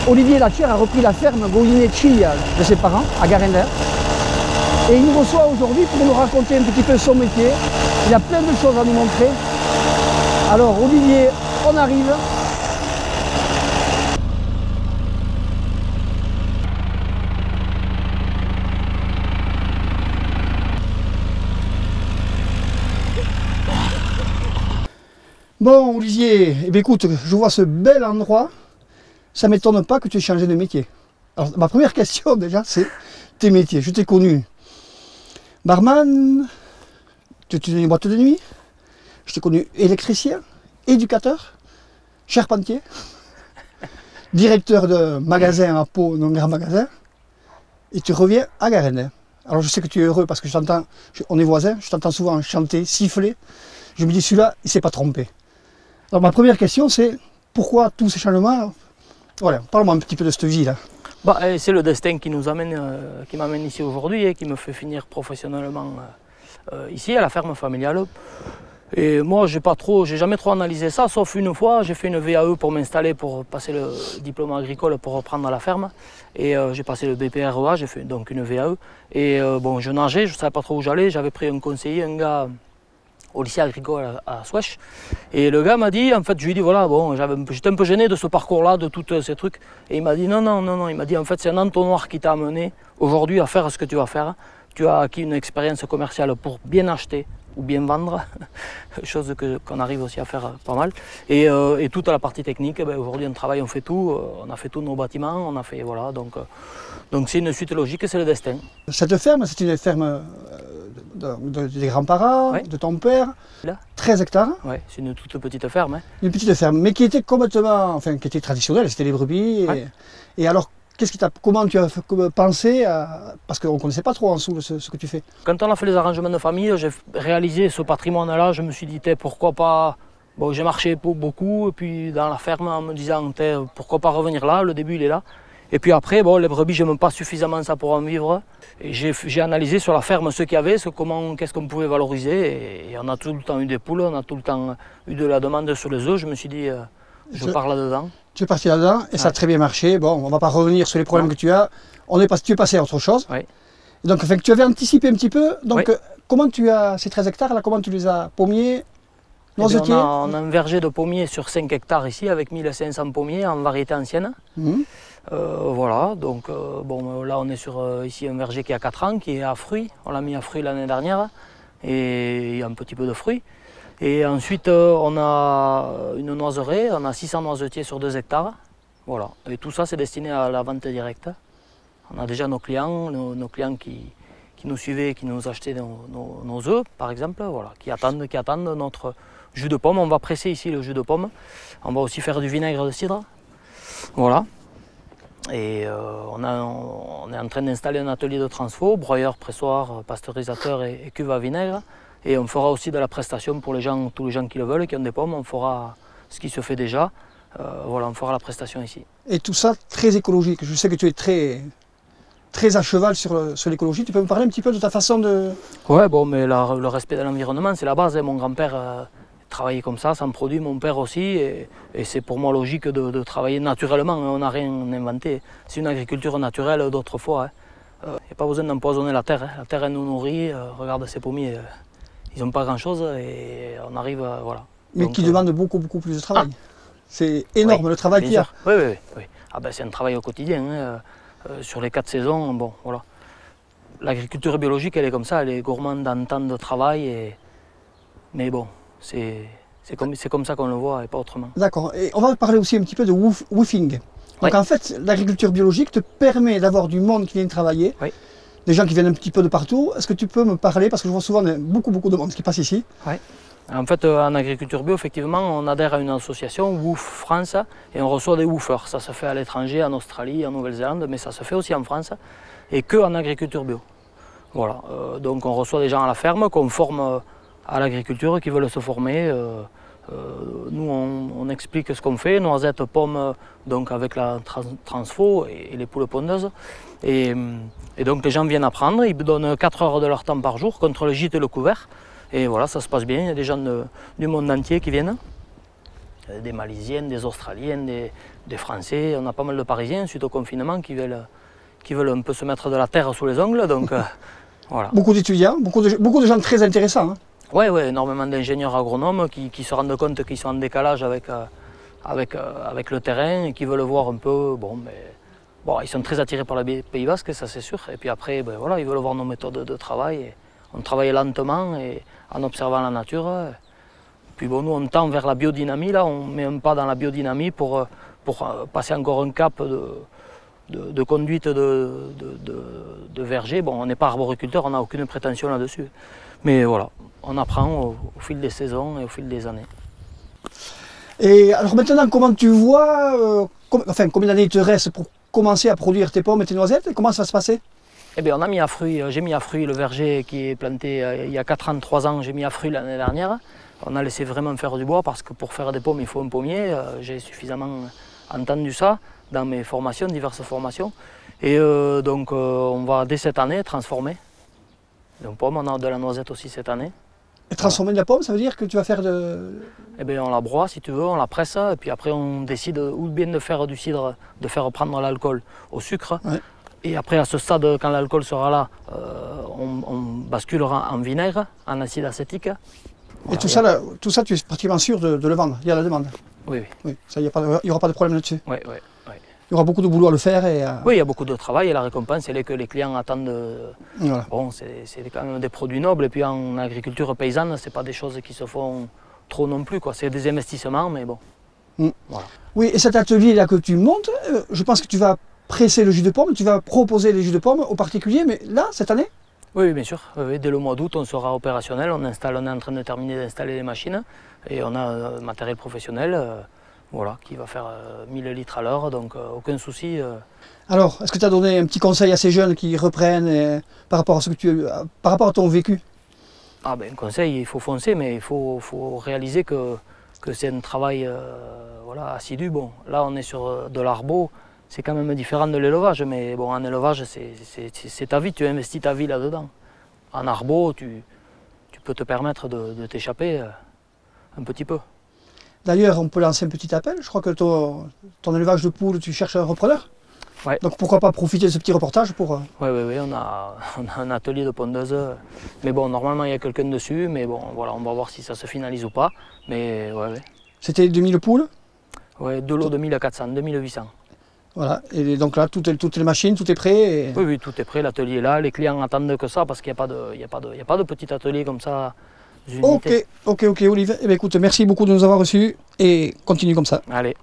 Olivier Lattière a repris la ferme Golinecci de ses parents à Garender. Et il nous reçoit aujourd'hui pour nous raconter un petit peu son métier. Il a plein de choses à nous montrer. Alors Olivier, on arrive. Bon Olivier, eh bien, écoute, je vois ce bel endroit. Ça ne m'étonne pas que tu aies changé de métier. Alors ma première question déjà, c'est tes métiers. Je t'ai connu barman, tu tenais une boîte de nuit, je t'ai connu électricien, éducateur, charpentier, directeur de magasin à Pau, non grand magasin, et tu reviens à Garender. Alors je sais que tu es heureux parce que on est voisins, je t'entends souvent chanter, siffler. Je me dis celui-là, il ne s'est pas trompé. Alors ma première question c'est pourquoi tous ces changements? Voilà, parle-moi un petit peu de cette vie là. Bah, c'est le destin qui nous amène, qui m'amène ici aujourd'hui et qui me fait finir professionnellement ici à la ferme familiale. Et moi, j'ai jamais trop analysé ça, sauf une fois, j'ai fait une VAE pour m'installer, pour passer le diplôme agricole pour reprendre la ferme. Et j'ai passé le BPREA, j'ai fait donc une VAE. Et bon, je nageais, je ne savais pas trop où j'allais, j'avais pris un conseiller, un gars au lycée agricole à Souèche. Et le gars m'a dit, en fait, je lui ai dit, voilà, bon, j'étais un peu gêné de ce parcours-là, de tous ces trucs. Et il m'a dit, non, il m'a dit, en fait, c'est un entonnoir qui t'a amené aujourd'hui à faire ce que tu vas faire. Tu as acquis une expérience commerciale pour bien acheter ou bien vendre, chose qu'on arrive aussi à faire pas mal. Et toute la partie technique, ben, aujourd'hui on travaille, on fait tout, on a fait tous nos bâtiments, on a fait, voilà, donc c'est une suite logique, c'est le destin. Cette ferme, c'est une ferme des grands-parents, ouais, de ton père, là 13 hectares. Oui, c'est une toute petite ferme. Hein. Une petite ferme, mais qui était complètement, enfin qui était traditionnelle, c'était les brebis. Ouais. Et alors, comment tu as pensé à... Parce qu'on ne connaissait pas trop en dessous ce que tu fais. Quand on a fait les arrangements de famille, j'ai réalisé ce patrimoine-là, je me suis dit, pourquoi pas... Bon, j'ai marché beaucoup, et puis dans la ferme en me disant, pourquoi pas revenir là, le début il est là. Et puis après, bon, les brebis, je n'aime pas suffisamment ça pour en vivre. Et j'ai analysé sur la ferme ce qu'il y avait, qu'est-ce qu'on pouvait valoriser. Et on a tout le temps eu des poules, on a tout le temps eu de la demande sur les œufs. Je me suis dit, je pars là-dedans. Tu es parti là-dedans et ça a très bien marché. Bon, on ne va pas revenir sur les problèmes que tu as. Tu es passé à autre chose. Oui. Et donc, enfin, tu avais anticipé un petit peu. Donc, oui. Comment tu as ces 13 hectares là, comment tu les as pommiers, noisetiers? On a un verger de pommiers sur 5 hectares ici avec 1500 pommiers en variété ancienne. Voilà, donc bon, là on est sur ici un verger qui a 4 ans, qui est à fruits. On l'a mis à fruits l'année dernière et il y a un petit peu de fruits. Et ensuite on a une noiseraie, on a 600 noisetiers sur 2 hectares. Voilà, et tout ça c'est destiné à la vente directe. On a déjà nos clients, nos clients qui nous suivaient, qui nous achetaient nos œufs par exemple, voilà, qui attendent notre jus de pomme. On va presser ici le jus de pomme. On va aussi faire du vinaigre de cidre. Voilà. Et on est en train d'installer un atelier de transfo, broyeur, pressoir, pasteurisateur et cuve à vinaigre. Et on fera aussi de la prestation pour tous les gens qui le veulent, qui ont des pommes. On fera ce qui se fait déjà. Voilà, on fera la prestation ici. Et tout ça très écologique. Je sais que tu es très à cheval sur l'écologie. Tu peux me parler un petit peu de ta façon de... Ouais, bon, mais le respect de l'environnement, c'est la base. Hein. Mon grand-père travaillait comme ça me produit, mon père aussi. Et c'est pour moi logique de travailler naturellement. On n'a rien inventé. C'est une agriculture naturelle d'autrefois. Il n'y a pas besoin d'empoisonner la terre. Hein. La terre, elle nous nourrit. Regarde ces pommiers, ils n'ont pas grand-chose et on arrive, voilà. Mais qui demande beaucoup plus de travail. C'est énorme, oui, le travail qu'il y a. Oui. Ah ben, c'est un travail au quotidien. Hein. Sur les 4 saisons, bon, voilà. L'agriculture biologique, elle est comme ça, elle est gourmande en temps de travail. Mais bon, c'est comme ça qu'on le voit et pas autrement. D'accord. Et on va parler aussi un petit peu de woofing. Donc en fait, l'agriculture biologique te permet d'avoir du monde qui vient travailler, des gens qui viennent un petit peu de partout. Est-ce que tu peux me parler, parce que je vois souvent beaucoup de monde qui passe ici. En fait, en agriculture bio, effectivement, on adhère à une association, Woof France, et on reçoit des woofers. Ça se fait à l'étranger, en Australie, en Nouvelle-Zélande, mais ça se fait aussi en France, et que en agriculture bio. Voilà. Donc on reçoit des gens à la ferme qu'on forme à l'agriculture, qui veulent se former. Nous, on explique ce qu'on fait, noisettes, pommes, donc avec la transfo et les poules pondeuses. Et donc les gens viennent apprendre, ils donnent 4 heures de leur temps par jour contre le gîte et le couvert. Et voilà, ça se passe bien, il y a des gens du monde entier qui viennent. Des Malaisiennes, des Australiennes, des Français. On a pas mal de Parisiens suite au confinement qui veulent un peu se mettre de la terre sous les ongles. Donc voilà. Beaucoup d'étudiants, beaucoup de gens très intéressants. Hein. Oui, énormément d'ingénieurs agronomes qui se rendent compte qu'ils sont en décalage avec le terrain et qui veulent voir un peu. Bon, ils sont très attirés par le Pays Basque, ça c'est sûr. Et puis après, voilà, ils veulent voir nos méthodes de travail. Et on travaille lentement et en observant la nature. Puis bon, nous on tend vers la biodynamie, là, on met un pas dans la biodynamie pour passer encore un cap de conduite de verger. Bon, on n'est pas arboriculteur, on n'a aucune prétention là-dessus. Mais voilà, on apprend au fil des saisons et au fil des années. Et alors maintenant, comment tu vois, combien d'années il te reste pour commencer à produire tes pommes et tes noisettes? Comment ça va se passer? Eh bien, j'ai mis à fruit le verger qui est planté il y a 4 ans, 3 ans, j'ai mis à fruit l'année dernière. On a laissé vraiment faire du bois parce que pour faire des pommes, il faut un pommier. J'ai suffisamment entendu ça dans mes formations, diverses formations. Et donc, on va dès cette année transformer. Donc, pomme, on a de la noisette aussi cette année. Et transformer de la pomme, ça veut dire que tu vas faire de... Eh bien, on la broie si tu veux, on la presse, et puis après on décide ou bien de faire du cidre, de faire prendre l'alcool au sucre. Ouais. Et après, à ce stade, quand l'alcool sera là, on basculera en vinaigre, en acide acétique. Voilà, et tout ça, tu es pratiquement sûr de le vendre, il y a la demande. Oui. Ça, il n'y aura pas de problème là-dessus. Oui. Il y aura beaucoup de boulot à le faire. Oui, il y a beaucoup de travail et la récompense, elle est que les clients attendent. Voilà. Bon, c'est quand même des produits nobles et puis en agriculture paysanne, ce n'est pas des choses qui se font trop non plus. C'est des investissements, mais bon. Voilà. Oui, et cet atelier-là que tu montes, je pense que tu vas presser le jus de pomme, tu vas proposer les jus de pomme aux particuliers, mais là, cette année? Oui, bien sûr. Dès le mois d'août, on sera opérationnel. On est en train de terminer d'installer les machines et on a un matériel professionnel voilà, qui va faire 1000 litres à l'heure, donc aucun souci. Alors, est-ce que tu as donné un petit conseil à ces jeunes qui reprennent par rapport à ton vécu? Ah ben, un conseil, il faut foncer, mais il faut réaliser que c'est un travail voilà, assidu. Bon, là, on est sur de l'arbo. C'est quand même différent de l'élevage, mais bon, en élevage, c'est ta vie, tu investis ta vie là-dedans. En arbo, tu peux te permettre de t'échapper un petit peu. D'ailleurs, on peut lancer un petit appel. Je crois que ton élevage de poules, tu cherches un repreneur. Ouais. Donc pourquoi pas profiter de ce petit reportage pour... Oui, on a un atelier de pondeuse. Mais bon, normalement, il y a quelqu'un dessus, mais bon, voilà, on va voir si ça se finalise ou pas. Mais ouais. C'était 2000 poules? Oui, de l'eau 2400, 2800. Voilà, et donc là, toutes les machines, tout est prêt et... Oui, tout est prêt, l'atelier est là, les clients attendent que ça parce qu'il n'y a pas de petit atelier comme ça. Ok, Olive. Eh bien, écoute, merci beaucoup de nous avoir reçus et continue comme ça. Allez.